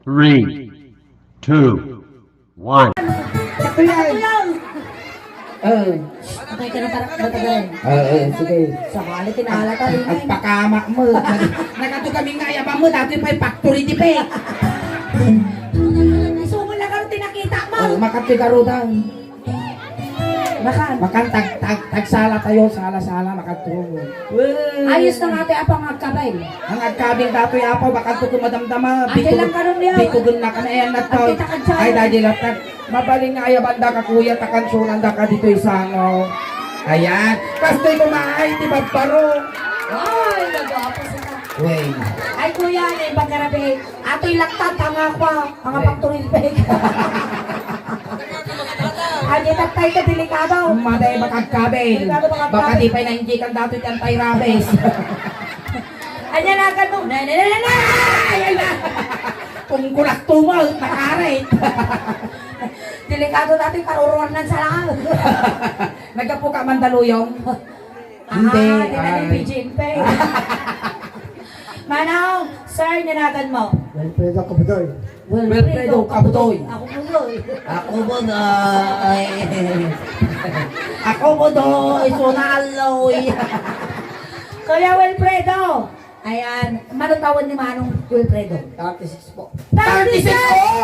3, 2, 1. Ito yan. Okay ka na matagal. Sige. Sa kali, tinahalata rin Ang pakama mo. Nagato kami nga yabang mo. Dati pa yung factory di pe. Isumo lang ka tinakita mo. Makatigarudan. Makan. Makan tagsala tayo. Sala-sala. Makatulong. Ayos na natin apang magkabay. Ang agkabing dato'y apaw. Baka ko madamdama. Ate lang ka nun niya. Bitugon na ka na yan. Ate takad siya. Ay dahil lahat. Mabaling nga ayabanda ka kuya. Takansunan da ka dito isangaw. Ayan. Kastoy kumahay. Di ba paro? Ay, nag-aapos na. Wait. Ay kuya, ni pagkarabi. Ato'y laktat ang ako. Ang factory peg. Ay, tatay ka delikado. Maday makagkabel. Baka di pa na-injikan dato yung anti-rabies. Anya na ka nung. Ay, kung kulak tumal, nakarit. Delikado natin karuruan ng salang. Nagkapo ka Mandaluyong? Hindi. Hindi, Di na ay. ni Pidgin Pay. Manong, sir, ninagan mo. Wilfredo Kabudoy. Wilfredo Kabudoy. Ako Budoy. Ako Budoy. Ako Budoy. Sunaloy. Kuya Wilfredo. Ayan, manutawan ni Manong Wilfredo. 36 po. 36!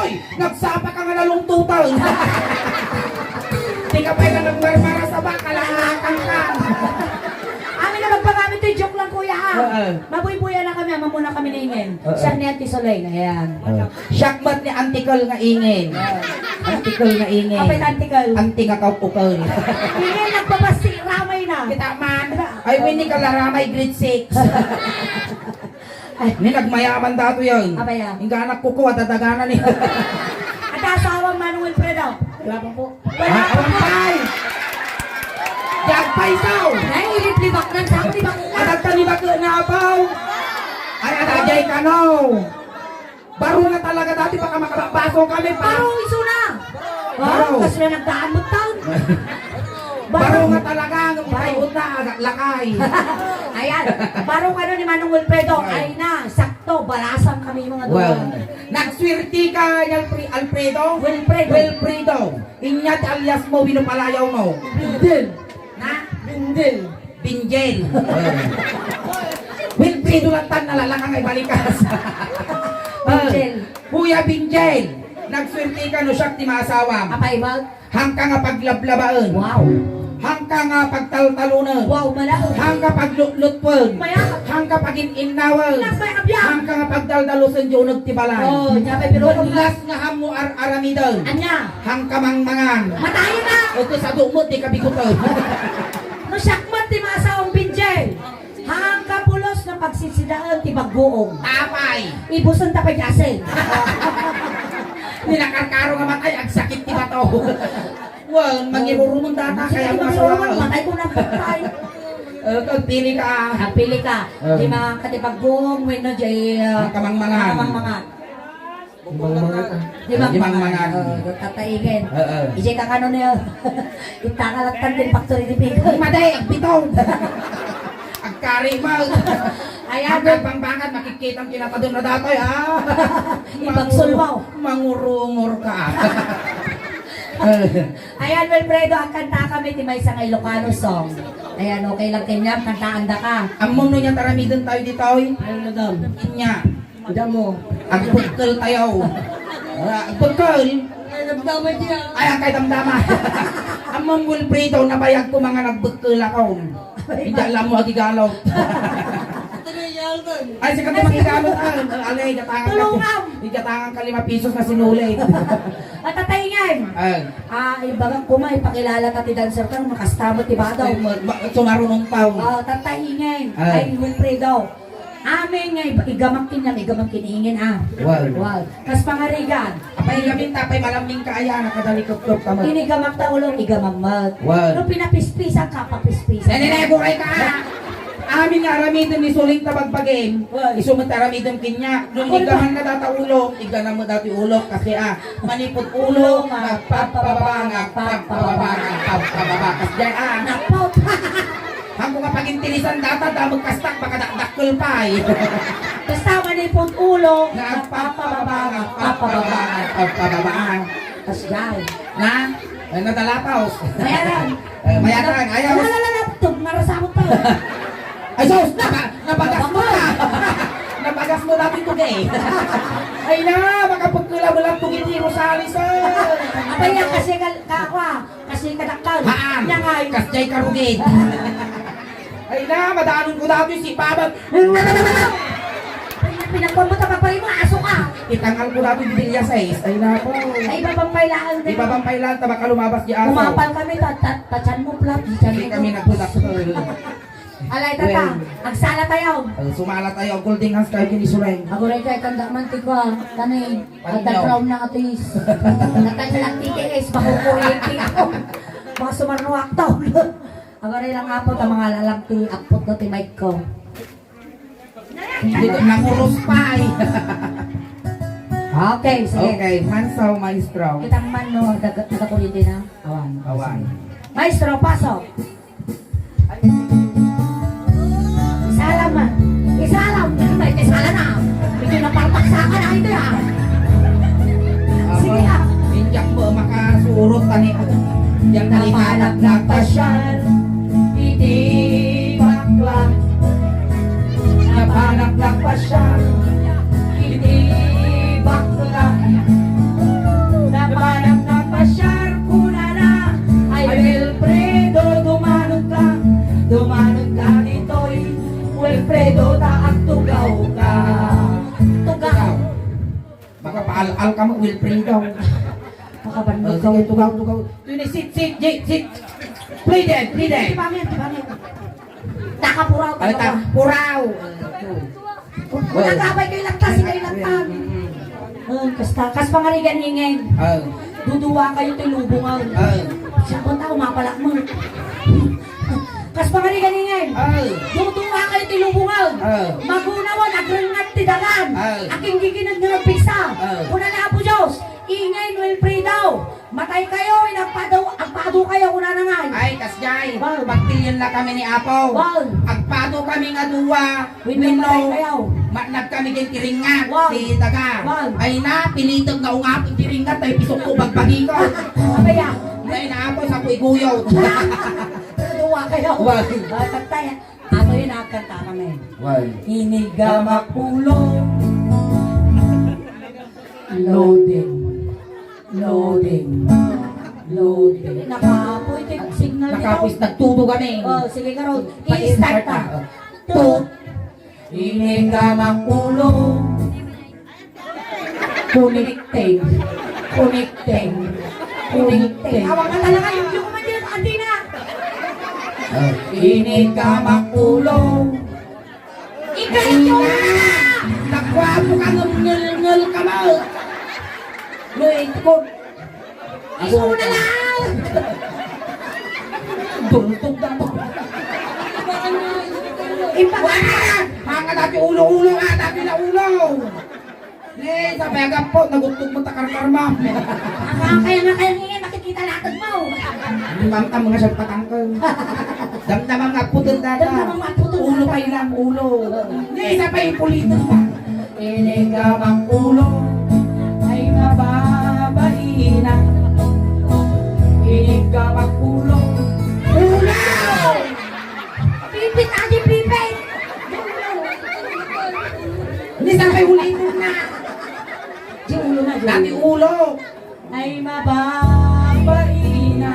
Oy! Nagsapa ka nga lalong tutal. Di ka pa yung nagmarmara sa baka. Kalahatan ka. Amin na magpagamit ito, joke lang kuya ha. Mabuy-buya na kami, mamuna kami naingin. Siya ni Auntie Soleil, ayan. Syakmat ni Antikal nga ingin. Antikal nga ingin. Kapit Antikal. Anti nga kaupukal. Ingin, nagpapasti, ramay na. Kita man. Ay, winning ka laramay grade 6. Ni nagmayaman dato yun. Apa yan? Yung anak ko ko, dadaganan niya. At asawang Manong Wilfredo. Wala pa po. Wala pa Awang po. pay! Jagpay saw! Nailip-libak ng sa akin, libak na. Adag talibak na abaw! Ay, adajay ka no! Baro na talaga dati baka makabaso kami pa! Baro, iso na. Baro. Oh, kasi na nagdaan mo taon. Baro nga talaga ang payot na lakay! Ayan, baro ka nun ni Manong Wilfredo. Ay na, sakto, balasang kami mga Well, doon. nagswerte ka, Alfredo? Wilfredo. Wilfredo! Inyat alias mo, binupalayaw mo. Bindil. Na? Bindil. Binjel. Wilfredo lang tan nalalakang ay balikas. Binjel. Kuya Binjel, nagswerte ka no siyak ti maasawam. Apa ibag? Hangka nga paglablabaen. Wow. Hangka nga pagtaltalunan. Wow, malao. Hangka paglutlutvon. Mayakap. Hangka pagin-inawan. Napayabya. Hangka nga pagdaldalusan junag ti balay. Oh, nyapay pero Bunlas nga hamu aramidan. Anya, Hangka mangmangan. matayo na. Ito sa dumot ti kabikutan. No sakmat ti masawang Binjel. Hangka pulos na pagsisidaan ti bagbuong. Tapay. Ibuson ta pag-asin. Ninakarkaro nga matay, ang sakit ti bato. Well, mangirurumon data, kaya masawa. Matay ko ng pagkay. Pagpili ka. Pili ka. Di mga katipagbuong, wino di Kamangmangan. kamangmangan. Di Di mga mangmangan. tataigin. Oo. Ije ka kano niya. Itakalatan din factory di Pico. Maday, ang bitong. Ang kari mo. Ayan, Hanggang pangbangat, makikita ang kinapadun na datoy, ha? Ibagsol mo. Mangurungor ka. Ayan, Wilfredo, ang kanta kami ti may isang Ilocano song. Ayan, okay lang kanya, kantaan da ka. Among no niya taramidon tayo dito, oy. Ano daw? Inya. Udah mo. Ang bukal tayo. Ang bukal. Nagdamay niya. Ay, ang kay damdama. Among Wilfredo, nabayag ko mga nagbukal ako. Hindi alam mo, agigalaw. Ay, sikat naman igalot. Alay, gatangan ka. Tulungan. Igatangan ka 5 pesos na sinulay. At tataingan. Ay, Ibagang kuma, ipakilala ka ti dancer kang makastamo ti Badaw. sumarunong tao. Tataingan. Ay. Ay, Wilfredo. Amin nga, igamak kiniingin Wow. Wow. Kas pangarigan. Apay gamin tapay malaming kaaya, nakadalikot-lot ka mo. Inigamak ta ulong, igamamag. Wow. No pinapispisan ka, papispisan. Nanineboray ka! Amin nga aramidon ni Suling tabagpagin. Isumat aramidon kinya. Nung igaman na data ulok, igana mo dati ulok kasi manipot ulok, pagpababangag, pagpababakas dyan Napot. Hanggang nga pagintilisan data, damag kastak, baka dakdakkel pa Basta manipod ulo, Nagpapababaan. tas dyan. Na? Nadalapaw. Mayaran. Mayaran. Ayaw. Tug, marasabot pa. Ay, sos! Nabagas mo na! Nabagas mo natin ito, gay. Ay na! Makapagkula mo lang ito, Giti Rosales, Apa yan kasi kakwa, kasi kadaktan. Haan! Nyangay. Kasjay karugid. Ay na! Madaanon ko dati si Babag. Pinagpamuta pa pa rin mo, aso ka. Itangal ko dati di Bilya 6. Ay na po. Ay, babang pailaan din. Ibabampay lang, tabaka lumabas di aso. Umapal kami, tachan mo plat. Hindi kami nagpudak sa Alay, tata, agsala tayo. Sumala tayo, Golding Hands kayo kinisulay. Ako rin kayo tanda mantikwa, tani, Panyo. agda-brown na atis. Nataglang titiis, makukulit ako. Mga sumarnuak tao. Ako rin lang apot ang mga lalaki, apot na timay ko. Dito nangurus pa eh. Okay, sige. Okay, Mansaw Maestro. Kitang man no, nakakulit din ha. Awan. Awan. Maestro, pasok. Isalam man. Isalam. May isala na. Medyo napalpaksakan na ito ha. Sige ha. Injak mo makasurot tani. Yang nalimanag na pasyal. Hindi bakla. Napanak na pasyal. Hindi bakla. Napanak na pasyal. Kuna na. Ay Wilfredo, dumanod ka. Dumanod ka nito'y Wilfredo, taang tugaw ka. Tugaw. Baka paal-al ka mo, Wilfredo. Makabandog ka. Sige, tugaw. Tuni, sit. Play dead. Di pamit. Nakapuraw ka Alita, ba? puraw. Kung nagkabay kayo lagtas, kayo lagtas. Kas pangarigan hingin. Duduwa kayo ito'y lubungan. Siya kung tao, mapalak mo. Kas pangarigan hingin. Duduwa kayo ito'y lubungan. Magunawan, agrangat tidagan. Aking giginag na nagpisa. Kuna na po Diyos. Ingay, Wilfredo. Matay kayo, agpado kayo, kuna na nga. Ay, kasjay. Pagtilyon na kami ni Apo. Agpado kami nga duwa. Matay kayo. Matnag kami din tiringat. Wow. Si Daga. Wow. Ay na, pinitog na ungap yung tiringat. Ay pisok ko bagbagi ko. Abaya. Ay na Apo, sa kuiguyo. Duduwa kayo. Wow. Pagtay. Ato yun, nakakanta kami. Wow. Inigamak ulo. Loading. Nakapoy, signal nila. Nakapis, nagtuto kami. Oh, sige ka ron. Pag-start I-start ka. ka. Tut. Inigamak ulo. Kunikting. Awang ka talaga yung kumandir. Andi na. Inigamak ulo. Ikalit yung Nakwapo ka ngel ka mo. Luin ko. Iso na lang! Dultog na mo. Ipagana! Mga dati ulo nga, dati na ulo. Sa pegap po, nagutog mo takar-kar ma'am. Kaya hingin, nakikita natin mo. Mamta mga sa patangkang. Damdamang nga putol dada. Damdamang nga putol dada. Ulo pa ilang ulo. Isa pa yung pulito pa. Inigamang ulo ay mababaina. Inigamang ulo. Ulo! Pipit, adi pipit! Hindi sa kayo ulitin na. Di ulo na, di Dati ulo. ay mababaina.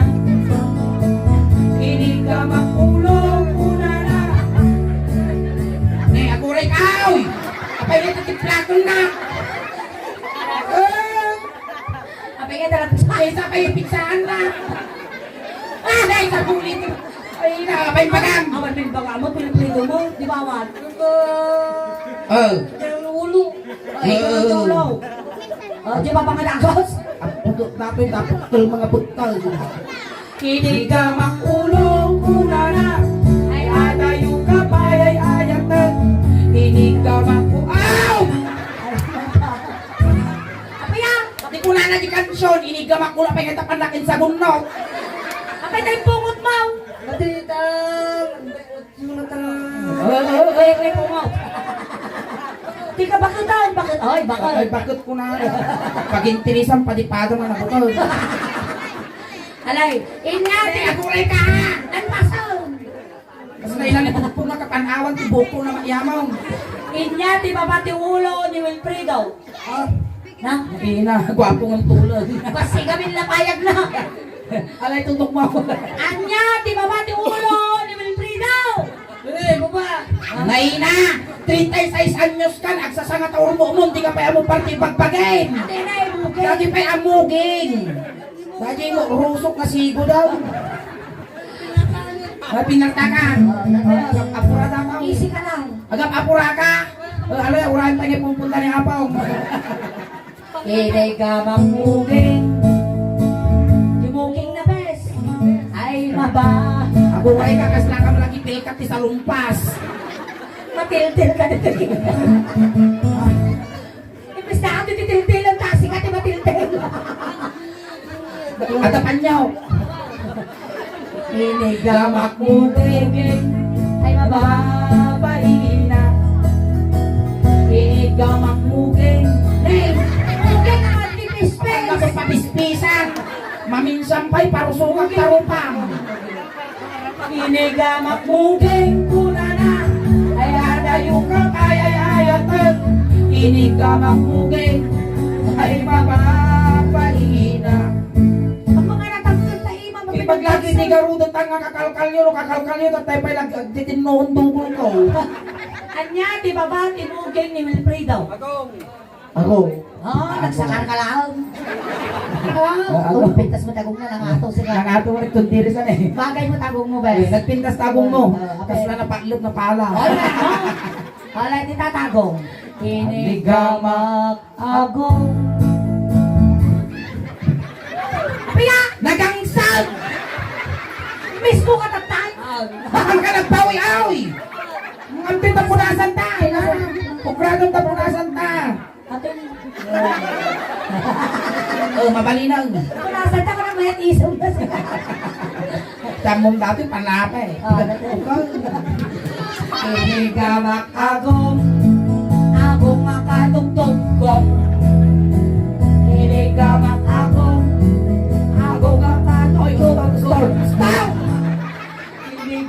Inigamang ulo. Una na. Aguray ka! Apay na titiplakon na. Apay nga talaga Isa pa yung pizzaan na. Dahil sa ulit. Ay na, apay magang. awan din ba mo, piniplido mo, di ba awan? Yung ulo. Ay, ikaw ang ulo. Di ba pangalagos? Ang puto natin, tapos mga butal. Kinigamang Ulo, una na. Ay adayo ka pa, ay ayat na. Inigamang ko. Aw! Apay yan! Pati ko na di kansyon, inigamang ko lang pa yung tapanakin sa bunok. Apay tayong pungot mo! Matitang! Ay, pungot. bakit? Ay, bakit? Ay, bakit ko na? Pag intirisan, padipado man ako to. Alay, inyati! Ako rin ka! Ang pasal! Kasi na ilan ito po nakapanawan, tibuko na mayamaw. Inyati babati ulo ni Wilfredo. Ah, Na? hindi na, gwapo ng tulad. Kasi kami lapayag na. Alay, tutok mo ako. Inyati babati ulo ni Wilfredo. Eh, baba. Naina, 36 anyos ka, nagsasanga taon mo, di ka pa mo party pagpagin. Ate na ibuke. Dati pa amuging. Dati mo, rusok na sigo daw. Pinagtakan. Apurada ka. Easy ka lang. Agap apura ka. Alay, urahin pa niya pupunta ni Apaw. Hindi ka mamuging. Dumuging na bes. Ay maba. Ako ay kakas na ka malaki pilkat sa lumpas. Matiltil ka dito. Ibig na ako titiltil ang tasi ka di matiltil. Adapan niyo. Hindi ka mamuging. Ay mababain na. Hindi ka mamuging. Hey! Muging naman ni Pag Pispes. ako papispisan, maminsan pa'y parusukang tarupang. Inigamak muging kunana. Ay adayo ka kaya ayatan. Inigamak muging ay mapapahina. Ang mga natanggal sa ima Ipag lagi di garudan tanga kakalkalyo tatay pa'y nagtitinuhon dugol ko. Anya, di ba ba tinuging ni Wilfredo? Ako. Nagsakar ka lang. Pintas mo tagong na lang ato siya. Nangato mo rin kundiri sa eh. Bagay mo tagong mo, bes. Nagpintas tagong mo. Kasi na napaklop na pala. Wala, di tatagong. Inigamak agong. Piya! Nagangsag! Miss ko ka tatay! Bakal ka nagpawi-awi! Ang tapunasan ta! Pukradong tapunasan ta! Ato Mabalinang. punasan ta ko na mayat isang na siya. Tamong dati panapa eh. Inigamak agong. Agong makatugtog kong. Inigamak agong. Agong makatugtog kong. Stop!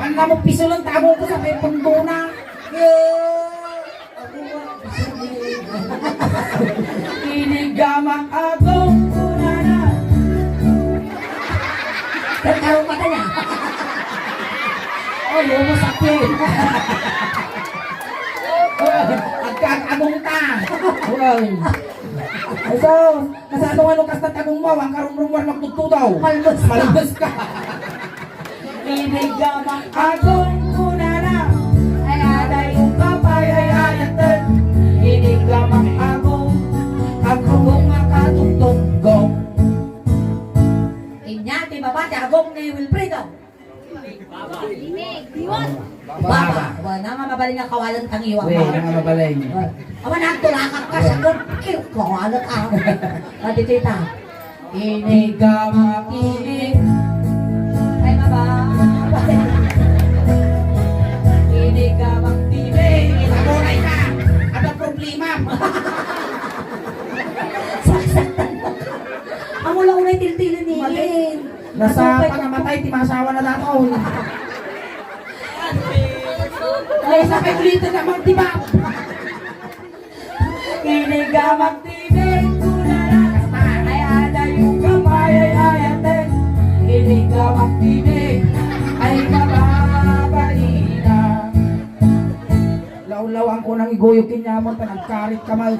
Pan na mo piso lang tagong ko sa may punduna. Inigamak agong kunana. Terkarong mata niya. Oh, lumusapin. Agkag-agong ta. So, kasano nga lukas na tagong mo, ang karong-rumor magtutudaw. Malbos. Malabas ka. Inigamak Agong kunana. ay aday yung Kapay ay ayatan. Inigamak agong. Agong makatugtog gong. Inyati babati agong ni Wilfredo. Baba. Wala nga mabaling nga kawalan kang iwang. Weh, nga mabalay. Awan ang tulakak ka sa kukil. Kawalan ka. Ati tita. Inigamak inig. Ay mababa. Inigamak tibig. Itaburay ka. Ano problema? Saksaktan ka. Ang ula-ulay tiltilin ni Iin. Nasa pangamatay, timasawa na dataon. Ay, sa pagulito naman, diba? Inigamak tibig kunana. Ay ada yung kamay ay ayaten. Inigamak tibig ay mababalina. Law-lawan ko nang iguyukin niya mo, nagkarit kamay.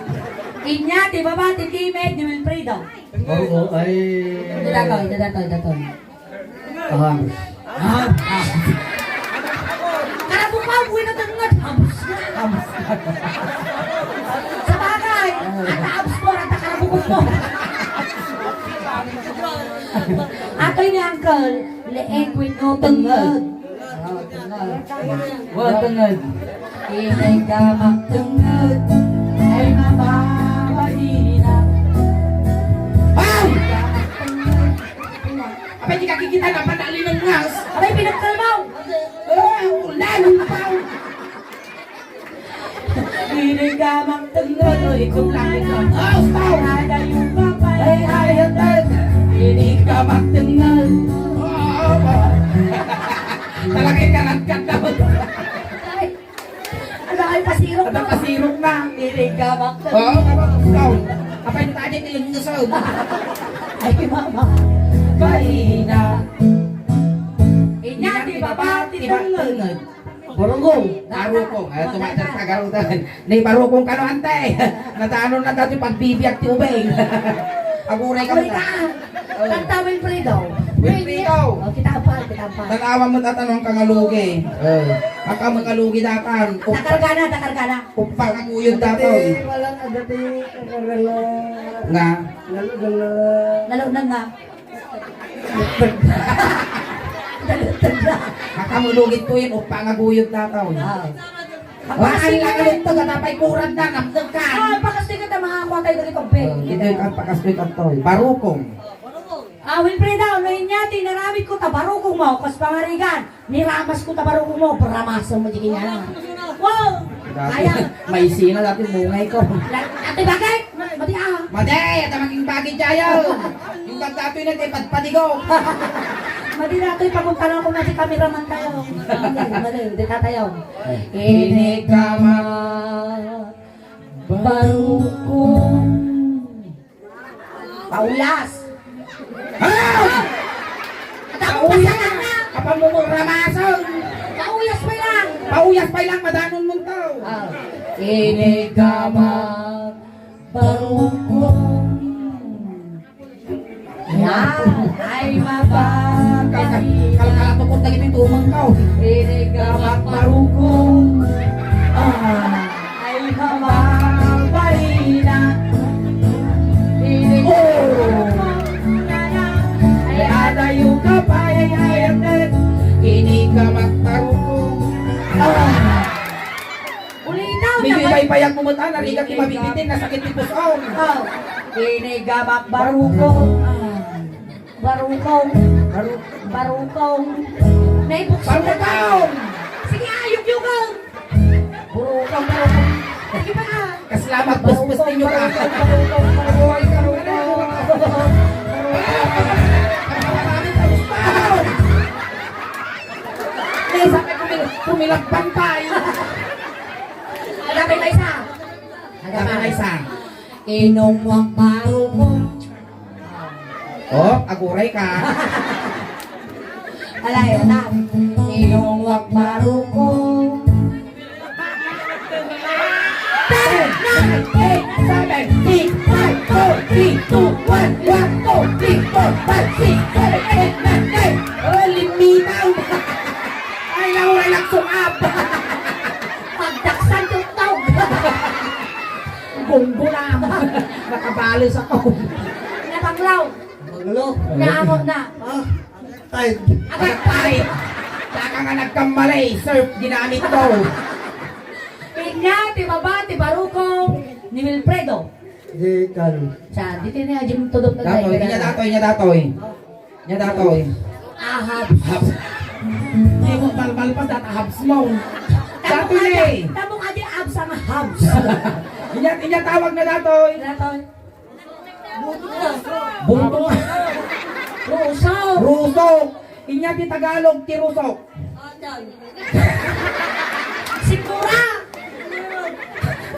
Inyati babati kimed ni Wilfredo. Oo, ay... Datoy. Karabukaw, buhay na tangad. Sa bagay, ata-abs mo, ata-karabukos mo. Atoy ni Uncle, leeg with no tangad. Wag tangad. Inay gamak tangad, ay mababalina. Ay! Abay, di kakikita na panali ng ngas. Abay, pinagkalmaw. Ulan! Pao! Inigamang tengah Ikut lang, ikut. Oh, stop! Ada yung papay Ay, ayatan. Ini ka magtengah Talagang karat-kat dapat. Ano kayo pasirok Ada pasirok na. Ini ka Oo, magtengah ikaw. Apa yung tadi tilungusaw? Ay mama Bahina Inya di baba di tengah Barukong. Barukong. Ay, tumakas ka garutan. Ni barukong ka no, ante. Nataanon na dati pagbibiyag ti ubeng. Aguray ka Kawin na. ka Kanta Wilfredo Wilfredo. Oh, kita apal Tanawa mo tatanong ka nga lugi. Aka magalugi datan. Takargana Upang ang uyod datan. Walang agad kagala. Nga. Lalo Lalo na nga Aka mulugit ko yun. Upang ang uyod datan. Waan lang ulit to. Katapay kurad na. Namdag ka. Pakasti ka ta makakuha tayo dali kape Ito yung kampakastoy kantoy. Barukong. Wilfredo, ano yun niya, tinaramit ko tabarukong mo, kas pangarigan, niramas ko tabarukong mo, paramasan mo di kanya lang. Wow! Kaya, May sina dati mungay ko. ate bakit? Mati ah. Maday! At maging bagay tayo. Yung datoy na kay padpadigo. Mati na ito'y pagpuntalan ko na si cameraman tayo. Mali, di tatayo. Inigama barukong paulas. Pauyas! Kapag mo ramason! Pauyas pa lang. Pauyas pa lang, madanon mo to. Inigama barukong yan ay mabagay. Kalkalato ko tagit yung tumang ka. Inigama barukong ay mabagay na. Inigama ay adayo ka pa ay ayatin. Ini ka magtarukong. Ulinaw May na iba'y payag mo mutan, narigat yung mabibitin, nasakit yung pusaon. Inigama barukong barukong barukong naibuksan na ka. Barukong! Sige, ayok yung ka. Barukong sige pa ka. Kaslamat, buspus ninyo ka. May sakit kumilagpan tayo. Agapin na isa. Agapin na isa. Inong barukong. Oh, aguray ka. Alay, na. Inong barukong. 10, 9, 8, 7, 6, 5, 4, 3, 2, 1, 1, 2, 3, 4, 5, 6, 7, 8, 9, 10. Oh, limitaw. Ay, nahuray lang sumap. Pagdaksan tutog. Bunggo na. Nakabalos ako. Napanglaw. Maglo. Naamot na. Tay. Agad tayo. Saka nga nagkamali. Surf ginamit ko. Inya, ti baba, ti barukong, ni Wilfredo. Di kan. Sa, dito na yung tudok na Datoy, niya datoy, niya datoy. Niya datoy. Ahab. Habs. Hindi mo balbal pa data habs mo. Datoy na eh. Tamo ka di abs ang habs. Inya tawag na datoy. Natoy. Bunto. Rusaw. Rusok. Inya ti Tagalog, ti Rusok. Sikura.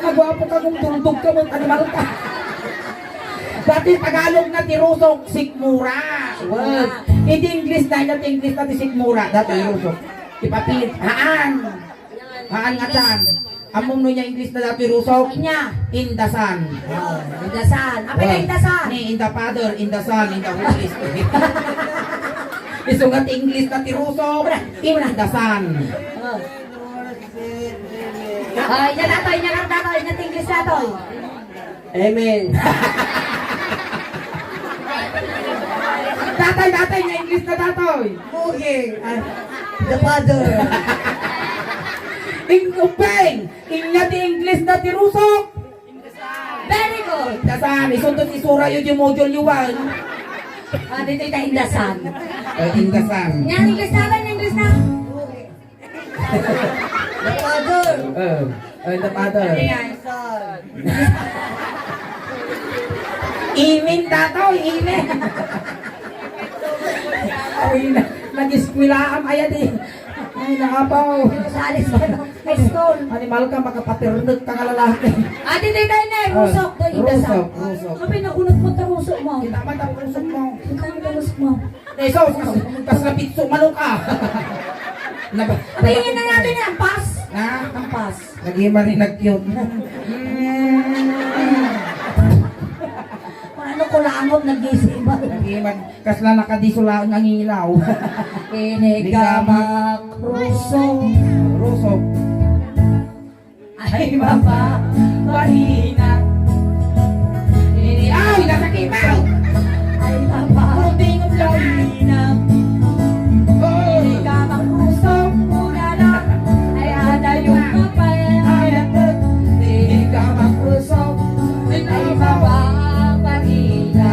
Nagwapo ka kung tuldog ka mo, animal ka. Dati Tagalog na ti Rusok, Sikmura. Well, hindi English na, hindi English na ti Sikmura. Dati Rusok. Ipapilit, haan. Haan nga dyan. Among no niya English na dati Rusok. Inya. Indasan. Indasan. Apa na indasan? Ni in the Father, in the Son, in the Holy Spirit. Isungat English na ti Rusok. Indasan. Inya natoy, inya natoy, inya tinglis natoy. Amen. Tatay, niya English na datoy. Okay. The Father. Ingupeng! Inya ti English na ti Rusok! Very good. Indasan, isundot isura yun yung module yuwan. Dito ita indasan. Indasan. Inya English na, inya English na. The Father. The Father. Inya. Imin tatoy, imin. Ay, nag-iskwilaan aya di. Ay, nakapaw. Salis ka no. High school. Animal ka, makapaternag ka nga lalaki. Ate Tinay na, rusok. Doon idasa. Rusok. Kapag nakunot mo ta rusok mo. Kita man ang rusok mo. Ikaw na rusok mo. Eh, so, kas na pitso, manok ka. Tingin na natin yan, pas. Na? Ang pas. Nag-iman rin nag-cute. Paano ko langot nag-isip ba? Nag-iman, kas na nakadisula ang ilaw. Inigamak rusok. Rusok. Ay baba, mahina. Ay, nasakipaw! Ay baba, Tingog lang. mahina. Inigamak rusok, muna lang. Ay ada yung kapal. Inigamak rusok. Ay baba, mahina.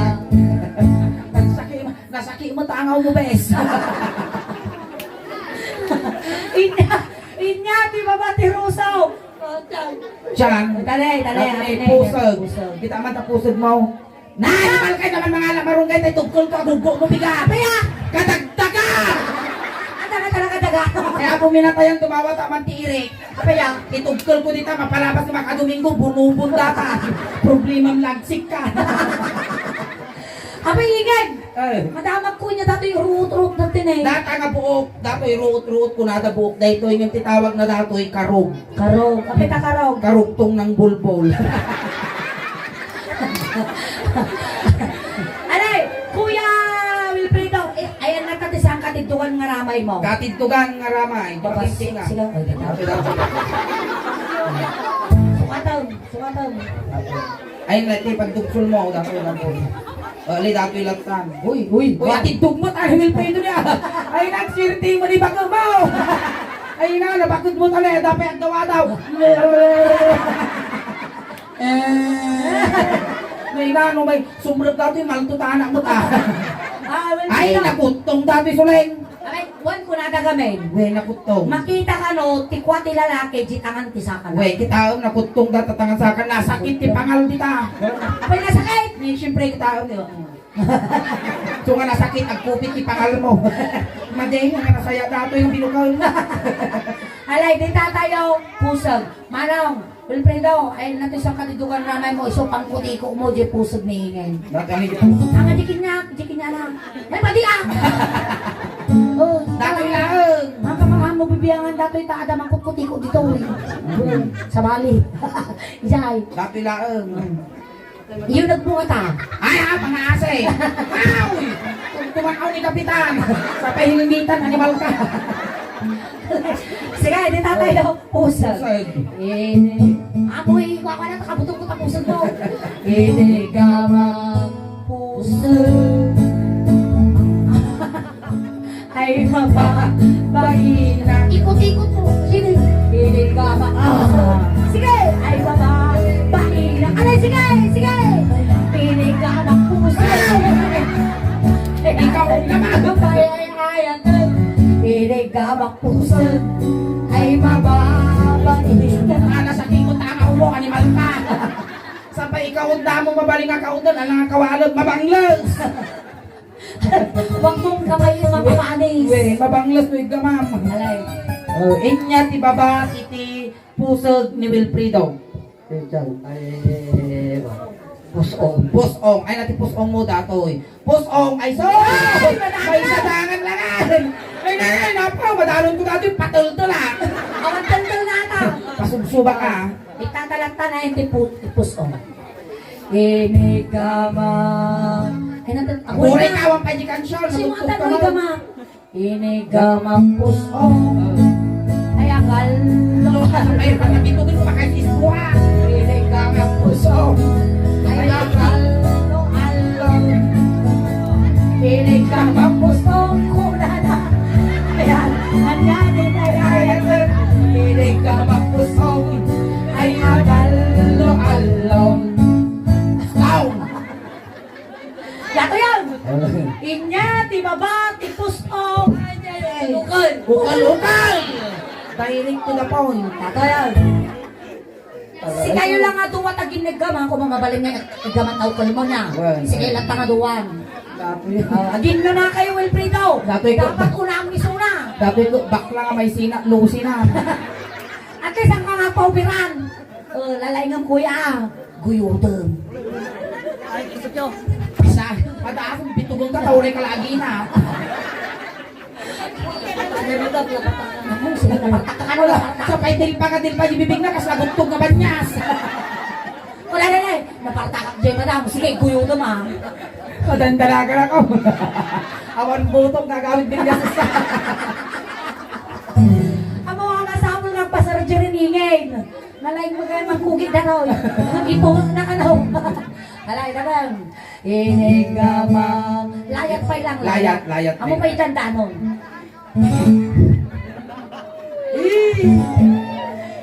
Nasaki mo tangaw mo, bes. Inya, di ba ba tirusaw? Diyan. Dali, Ay, pusog. Kita man ta pusog mo. Namal kay naman mga lamarunggay tayo tugkol ka, gugo mo bigat. Kaya, Kadagdaga! Daga. Kaya ako minatayan tumawa taman tiirik. Kaya, Itugkol ko dito, mapalabas na makadomingo, bunubunda ka. Problemang lagsik ka. apa ingin? Ay. Madamag ko niya dato yung ruot-ruot natin eh. Data nga buok, dato'y ruot-ruot ko nada buok. Dito yung titawag na dato'y karog. Karog, kapit na karog. Karugtong ng bulbol. Alay, Kuya Wilfredo, ayan na kati saan katitukan nga ramay mo. Katidtugan nga ramay. Babas, Babinti nga. sigaw. Ay, Dato, dato. Sukataw. Ay, lati, pagdugsul mo, dato lang po. Ali, dato ilatan. Uy, atidtug mo tayo, Wilfredo niya. Ay, nagsirti mo ni Bakal mo. Ay, nabakod mo tali, dapat ang gawa daw. May may sumrag dato yung maltutaan mo ta. Ay, Wilfredo. nakutong dato yung suleng. Ay, wan ko na dagamin. Uy, nakutong. Makita ka no, tikwa ti lalaki, jitangan ti saka na. Uy, kita nakutong dato tangan sa akin. Nasakit ti pangal dita. Apay nasakit. Ni siyempre kita di ba? So nga nasakit ang kupit ti pangal mo. Maday nga nasaya dato yung binukaw mo. Alay, di tatayo, pusag. Manong, Wilfredo, ay natin sa katidugan ramay mo, iso pang kutiko mo, di pusag ni hingin. Dato ni Ang dikin niya lang. May padi ah! Oh, dato ilaang. mga kamangha mo bibiyangan dato ita adam ang kutiko dito eh. Sa Bali. Jai. Dato ilaang. Yung nagbuhat ah. Ay ha, pang-aasay. Aw! Tumakaw ni Kapitan. Sa pahilimitan, animal ka. Sige, di tatayo, pusag. Pusag. Amoy, waka na takabutong ko tapusag mo. Inigamang pusag. Ay mababahina. Ikot-ikot mo. Sige. Inigamang pusag. Sige. Ay mababahina. Alay, sige. Inigamang pusag. Ikaw naman. Ayan. Inigamang pusag. Ay mababahina. Nasakit mo tama ulo, animal ka. Sabay ikaw ang damo mabaling nga kaundan, alang nga kawalog, mabanglas. Huwag mong kamay yung mga panis. Uy, mabanglas mo yung gamam. Alay. Inya ti baba iti pusog ni Wilfredo. Diyan. Ay, Pusong. Ay nati pusong mo datoy. Pusong ay so. May sadangan langan. Ay nanay napaw. Madalon ko datoy patultol ah. Ang tandal na ata. Pasubsuba ka. Itatalata na yung tipusong. Inigamang. Ay natin. Ako Buray na. ka ang pajikansyon. Sino Nagugtog ang ka tanong mo. igamang? Inigamang pusong. Ay akalo. Ay patapitugin mo pa kay Isbuha. Inigamang pusong. Ay akalo. Inigamang pusong. Kunana. Ayan. Anyanin ay ayan. Inigamang pusong. Ay akalo. Sound. Yato yan! Inya, ti baba, ti pusong. Lukol. Ukal-ukal. Direct to the point. Yato yan. Si kayo lang nga duwa tagin naggaman kung mamabalin nga naggaman tao ko mo niya. Si kayo lang tanga duwan. Agin na na kayo, Wilfredo. Dapat una ang miso na. Dati ko, bakla nga may sina, lusi na. At least ang mga paubiran. Lalay ng kuya. Guyodong. Ay, isip nyo. Isa, mataas ang bitugong ka, tauray ka lagi na. Sila napatak ka Wala, sapay dilpa ka, dilpa, ibibig na, kaslagutog nga banyas. Wala na na eh. Napartakak dyan, madam. Sige, guyodong ah. Madandalaga na ako. Awan butong gagamit din niya sa Ang mga kasama ng pasarjyo rin ingay. Nalaing mo kayo magkugit na raw. Ito na ka raw. Alay na lang. Inigamang. Layat pa lang. Layat. Amo pa itanda nun.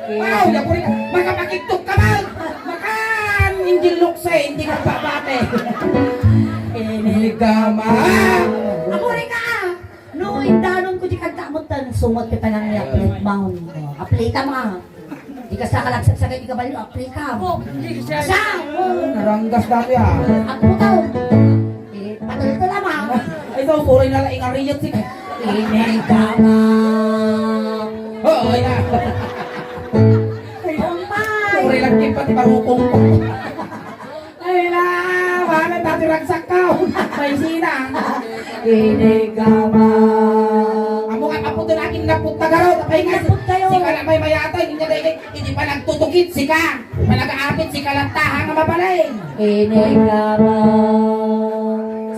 Wow, napuri ka. Makapakitog ka man. Makan, hindi luksay, hindi ka babate. Inigama. Amo rin ka. No, indanon ko di kagdamutan. Sumot ka pa ng upload mount. Apply ka mga. Di ka sa kalagsag-sagay, di ka baliw. Apply ka. Sa? Naranggas dati ha. Ako daw. Patul ko lamang. Ay daw, tuloy na laing ariyot si Inigama. Oo, ay na. Kumpay. Tuloy lang kim pati marupong ko. Ay na, wala dati ragsak ka. May sinang. Inigama. Amo ka paputo na akin napunta ka raw. Tapay nga, Naput kayo. si ka na may mayatay. Hindi pa nagtutukit si ka. Malagaapit si ka lang tahang nga mabalay. Inigama.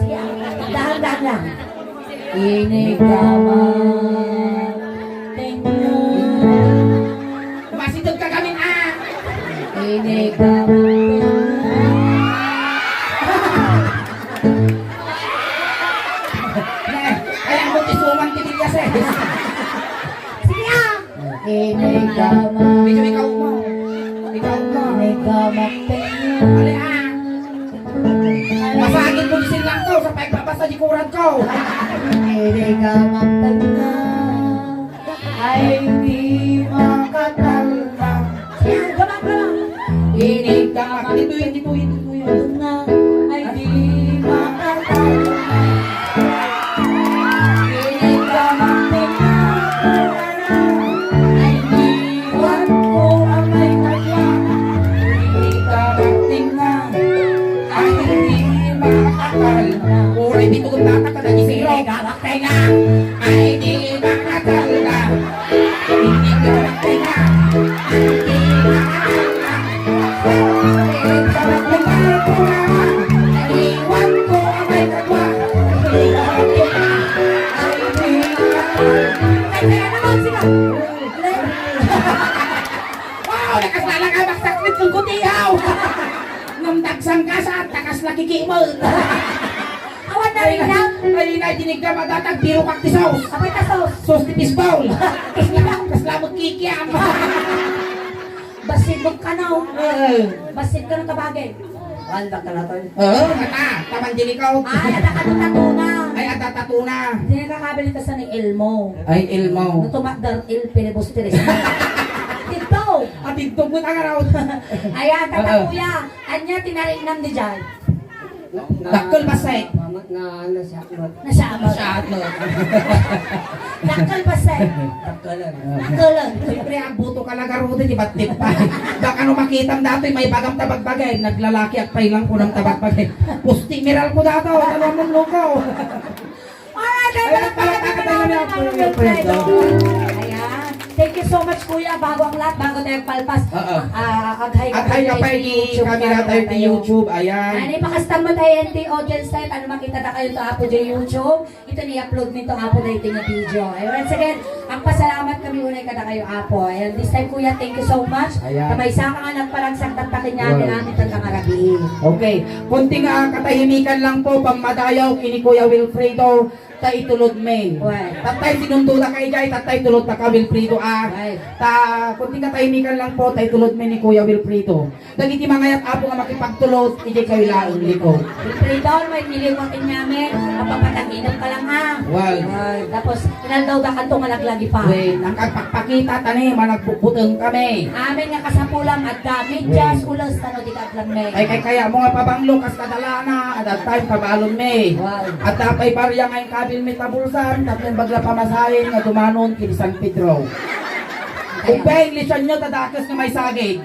Sige, dahan-dahan lang. Inigama. Tenyo. Masidog ka kami ah. Inigama. Ay, ang mutisuman kinilyas eh. Sige ah. Inigama. Medyo ikaw mo. Ikaw mo. Inigama. Tenyo. Ali ah. Masagin mo din lang ko sa pagbabasa di kurad ko. Inigama. Tenyo. Ay di makatalma. Sige, gama. Inigama. Dito yun. Na ay di makatalma. Inigama. Tenyo. Ay diwan ko ang may kaya. Ikarating na. Ay, hindi makakal. Uray, dito kong tatak ka na gisiro. Inigama. Tenyo. Ay, di makakal na. Hindi karating na. Ay, di makakal na. Ikarating na ko na. Iwan ko ang may kagwa. Ikarating na. Ay, di makakal. Ay, kaya naman sila. Wow, nakasala ka magsaklit ng kutihaw. Nung dagsang ka sa takas na kikimol. Awan na rin lang. Ay, dinig ka matatag, biro kak ti sauce. Apay ka sos. Sauce ti pisbaul. Kaslamot kikiam. Basid mo ka na. Basid ka ng kabagay. Wala ka na to. Oo, mata. Taman din ikaw. Ay, nakatatuna. Ay, atatato na. Hindi nakakabili ka sa ni Elmo. Ay, ilmo. Natumakdar il pinibus tiris. Dito. Atid tugot ang araw. Ayan, tatakuya. Anya tinarin nam di dyan. Dakkel basay. Mamat na ano siya. Nasama. Masyad no. Dakal basay. Takalan. Dakalan. Siyempre, ang buto ka lang aruti, di ba't tip pa? Baka no makitam dati, may bagam tabagbagay. Naglalaki at pailang ko ng tabagbagay. Pusti, miral ko dato. Dalawang mong lugaw. Alright, Ay, palakpakan tayo niya, Wilfredo. Ayan. Thank you so much, Kuya. Bago ang lahat, bago tayo palpas. Oo. Aghay At ay kapay ni camera tayo ni YouTube. Ayan. Ano ipakastam mo tayo NT audience type. Ano makita na kayo ito apo dyan YouTube. Ito ni-upload nito apo na ito yung video. Ayun, once again, ang pasalamat kami unay kada kayo apo. Ayan, this time Kuya, thank you so much. Ayan. Kamay sa ka nga nagparagsang tagtakin niya. Wow. Namin tandang arabi. Okay, konting katahimikan lang po pang madayaw kini Kuya Wilfredo. tay itulod me. Uy. Tatay sinundula kay Jay, tatay tulod na ka Wilfrido Uy. kunting katahimikan lang po, tay tulod me ni Kuya Wilfrido. Dagiti mangayat apo nga makipagtulod, ijay kayo laong liko. Freedom, may niliwatin namin. Mapapatag-inom ka lang ha. Well, Ay, tapos, inaldaw ka kanto malaglagi pa. wait, nakapagpakita tani, managbubuteng kami. Amin nga kasapulang at dami, just ulas tano di kadlang me. Ay kaya mo nga pabanglo kas kadala na, at that time pabalon me. Wow. At tapay barya ngayong kabil may tabulsan, tatlong bagla pamasahin nga dumanon kini San Pedro. Kung pa Englishan nyo, tadakas nga may sagig.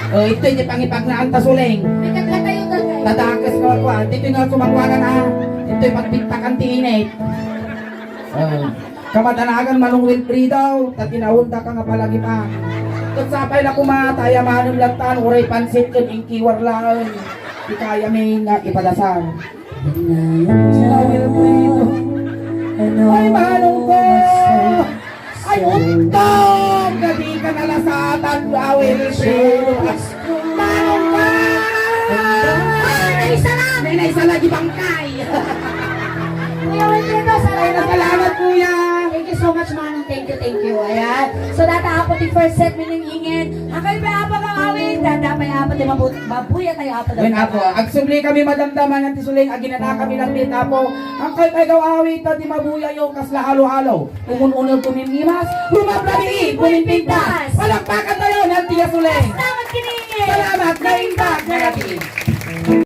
Ito yung pangipaglaan tasuleng. May tayo tayo. Tadakas nga ako, dito nga sumangwanan ha. Ito yung pagpintakan tiinit. Kamatanagan manong Wilfrido, tatinahunta ka nga palagi pa. Tutsapay na kumataya manong lantan, uray pansit kun ingkiwar lang. Di kaya may nga ipadasal. Sila Wilfrido. Ay, manong ko! Ay, untong! Gabi ka nalasatan, Wilfrido. Manong ka! Ay, naisa lang! May naisa lagi bangkay! Kuya Wilfredo, Ay, salamat kuya! Thank you so much, Manong. Thank you. Ayan. So, data apo di first set miningingin. Akay pa apo kang awin. Data may apo di mabuya tayo apo. Ngayon apo, agsubli kami madamdaman ng tisuling, aginana kami ng bit apo. Ang kay gaw awit, di mabuya yung kasla halo-halo. Umun-unol kumimimas, humaplabi, kumimpintas. Palakpakan tayo ng tiya suling. Salamat kiningin! Salamat, naindag, negative.